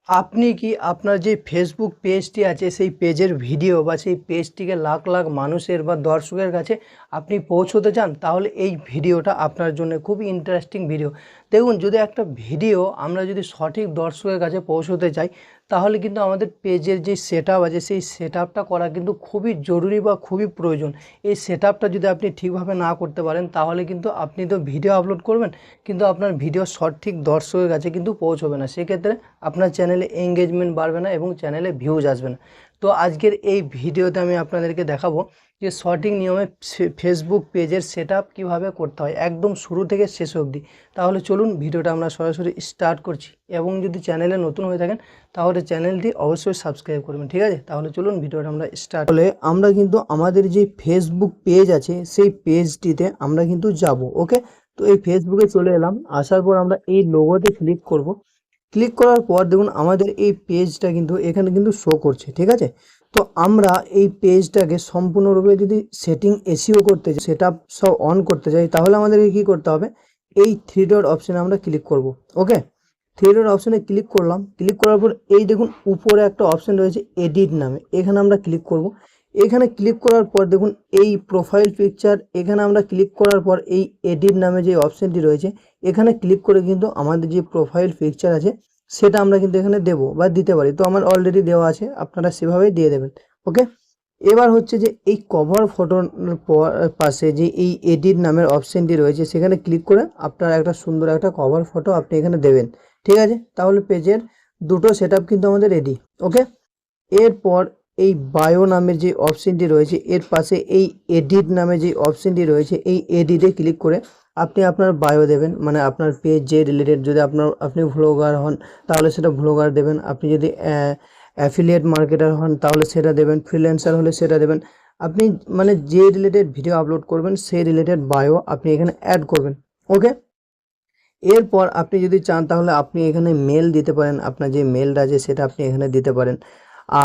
আপনি কি আপনার যে ফেসবুক পেজটি আছে সেই পেজের ভিডিও বা সেই পেজটিকে লাখ লাখ মানুষের বা দর্শকের কাছে আপনি পৌঁছতে চান? তাহলে এই ভিডিওটা আপনার জন্য খুবই ইন্টারেস্টিং ভিডিও। দেখুন, যদি একটা ভিডিও আমরা যদি সঠিক দর্শকের কাছে পৌঁছতে চাই, তাহলে কিন্তু আমাদের পেজের যে সেটআপ আছে সেই সেটআপটা করা কিন্তু খুবই জরুরি বা খুবই প্রয়োজন। এই সেটআপটা যদি আপনি ঠিকভাবে না করতে পারেন, তাহলে কিন্তু আপনি তো ভিডিও আপলোড করবেন, কিন্তু আপনার ভিডিও সঠিক দর্শকের কাছে কিন্তু পৌঁছবে না। সেক্ষেত্রে আপনার চ্যানেলে এঙ্গেজমেন্ট বাড়বে না এবং চ্যানেলে ভিউজ আসবে না। তো আজকের এই ভিডিওতে আমি আপনাদেরকে দেখাবো যে সঠিক নিয়মে ফেসবুক পেজের সেটআপ কীভাবে করতে হয়, একদম শুরু থেকে শেষ অবধি। তাহলে চলুন ভিডিওটা আমরা সরাসরি স্টার্ট করছি। এবং যদি চ্যানেলে নতুন হয়ে থাকেন তাহলে চ্যানেলটি অবশ্যই সাবস্ক্রাইব করবেন, ঠিক আছে? তাহলে চলুন ভিডিওটা আমরা স্টার্ট। তাহলে আমরা কিন্তু আমাদের যে ফেসবুক পেজ আছে সেই পেজটিতে আমরা কিন্তু যাব। ওকে, তো এই ফেসবুকে চলে এলাম। আসার পর আমরা এই লোগোতে ক্লিক করব। ক্লিক করার পর দেখুন আমাদের এই পেজটা কিন্তু এখানে কিন্তু শো করছে, ঠিক আছে? তো আমরা এই পেজটাকে সম্পূর্ণরূপে যদি সেটিং এসিও করতে চাই, সেট আপ সব অন করতে চাই, তাহলে আমাদেরকে কী করতে হবে? এই থ্রি ডট অপশানে আমরা ক্লিক করব। ওকে, থ্রি ডট অপশানে ক্লিক করলাম। ক্লিক করার পর এই দেখুন উপরে একটা অপশান রয়েছে এডিট নামে, এখানে আমরা ক্লিক করব। এখানে ক্লিক করার পর দেখুন এই প্রোফাইল পিকচার, এখানে আমরা ক্লিক করার পর এই এডিট নামে যে অপশানটি রয়েছে এখানে ক্লিক করে কিন্তু আমাদের যে প্রোফাইল পিকচার আছে সেটা আমরা কিন্তু এখানে দেব বা দিতে পারি। তো আমার অলরেডি দেওয়া আছে, আপনারা সেভাবেই দিয়ে দেবেন। ওকে, এবার হচ্ছে যে এই কভার ফটোর পাশে যে এই এডিট নামের অপশানটি রয়েছে সেখানে ক্লিক করে আপনারা একটা সুন্দর একটা কভার ফটো আপনি এখানে দেবেন, ঠিক আছে? তাহলে পেজের দুটো সেটআপ কিন্তু আমাদের রেডি। ওকে, এরপর এই বায়ো নামের যে অপশানটি রয়েছে এর পাশে এই এডিট নামে যে অপশানটি রয়েছে এই এডিটে ক্লিক করে আপনি আপনার বায়ো দেবেন, মানে আপনার পেজ যে রিলেটেড। যদি আপনি ভ্লগার হন তাহলে সেটা ভ্লগার দেবেন, আপনি যদি অ্যাফিলিয়েট মার্কেটার হন তাহলে সেটা দেবেন, ফ্রিল্যান্সার হলে সেটা দেবেন। আপনি মানে যে রিলেটেড ভিডিও আপলোড করবেন সেই রিলেটেড বায়ো আপনি এখানে অ্যাড করবেন। ওকে, এরপর আপনি যদি চান তাহলে আপনি এখানে মেল দিতে পারেন, আপনার যে মেলটা আছে সেটা আপনি এখানে দিতে পারেন।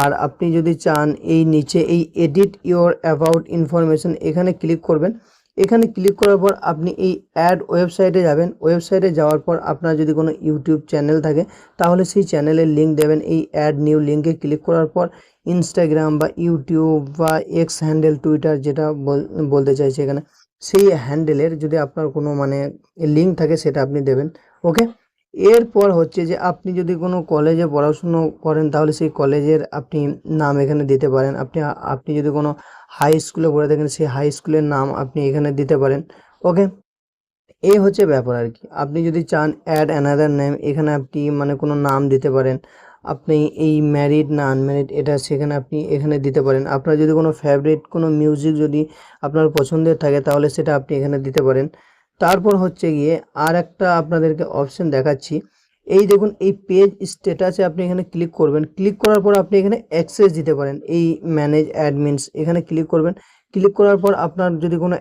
আর আপনি যদি চান এই নিচে এই এডিট ইওর অ্যাবাউট ইনফরমেশন এখানে ক্লিক করবেন। এখানে ক্লিক করার পর আপনি এই অ্যাড ওয়েবসাইটে যাবেন। ওয়েবসাইটে যাওয়ার পর আপনার যদি কোনো ইউটিউব চ্যানেল থাকে তাহলে সেই চ্যানেলের লিঙ্ক দেবেন। এই অ্যাড নিউ লিঙ্কে ক্লিক করার পর ইনস্টাগ্রাম বা ইউটিউব বা এক্স হ্যান্ডেল, টুইটার যেটা বলতে চাইছে এখানে, সেই হ্যান্ডেলের যদি আপনার কোনো মানে লিঙ্ক থাকে সেটা আপনি দেবেন। ওকে, এরপর হচ্ছে যে আপনি যদি কোনো কলেজে পড়াশুনো করেন তাহলে সেই কলেজের আপনি নাম এখানে দিতে পারেন। আপনি যদি কোনো হাই স্কুলে পড়ে থাকেন সেই হাই স্কুলের নাম আপনি এখানে দিতে পারেন। ওকে, এই হচ্ছে ব্যাপার আর কি। আপনি যদি চান অ্যাড অ্যানাদার নেম, এখানে আপনি মানে কোনো নাম দিতে পারেন। আপনি এই ম্যারিড না আনম্যারিড এটা সেখানে আপনি এখানে দিতে পারেন। আপনার যদি কোনো ফেভারিট কোনো মিউজিক যদি আপনার পছন্দের থাকে তাহলে সেটা আপনি এখানে দিতে পারেন। তারপর হচ্ছে গিয়ে আর একটা আপনাদেরকে অপশন দেখাচ্ছি। এই দেখুন এই পেজ স্ট্যাটাসে আপনি এখানে ক্লিক করবেন। ক্লিক করার পর আপনি এখানে অ্যাক্সেস দিতে পারেন। এই ম্যানেজ অ্যাডমিনস এখানে ক্লিক করবেন। ক্লিক করার পর আপনার যদি কোনো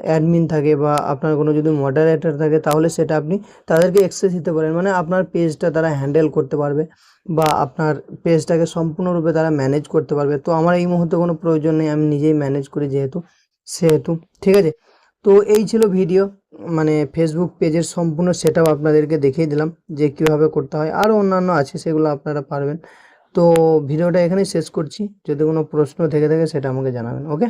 অ্যাডমিন থাকে বা আপনার কোনো যদি মডারেটর থাকে তাহলে সেটা আপনি তাদেরকে অ্যাক্সেস দিতে পারেন, মানে আপনার পেজটা তারা হ্যান্ডেল করতে পারবে বা আপনার পেজটাকে সম্পূর্ণরূপে তারা ম্যানেজ করতে পারবে। তো আমার এই মুহূর্তে কোনো প্রয়োজন নেই, আমি নিজেই ম্যানেজ করি সেহেতু ঠিক আছে। তো এই ছিল ভিডিও, মানে ফেসবুক পেজের সম্পূর্ণ সেটআপ আপনাদেরকে দেখিয়ে দিলাম যে কীভাবে করতে হয়। আরও অন্যান্য আছে সেগুলো আপনারা পারবেন। তো ভিডিওটা এখানেই শেষ করছি। যদি কোনো প্রশ্ন থেকে থাকে সেটা আমাকে জানাবেন। ওকে।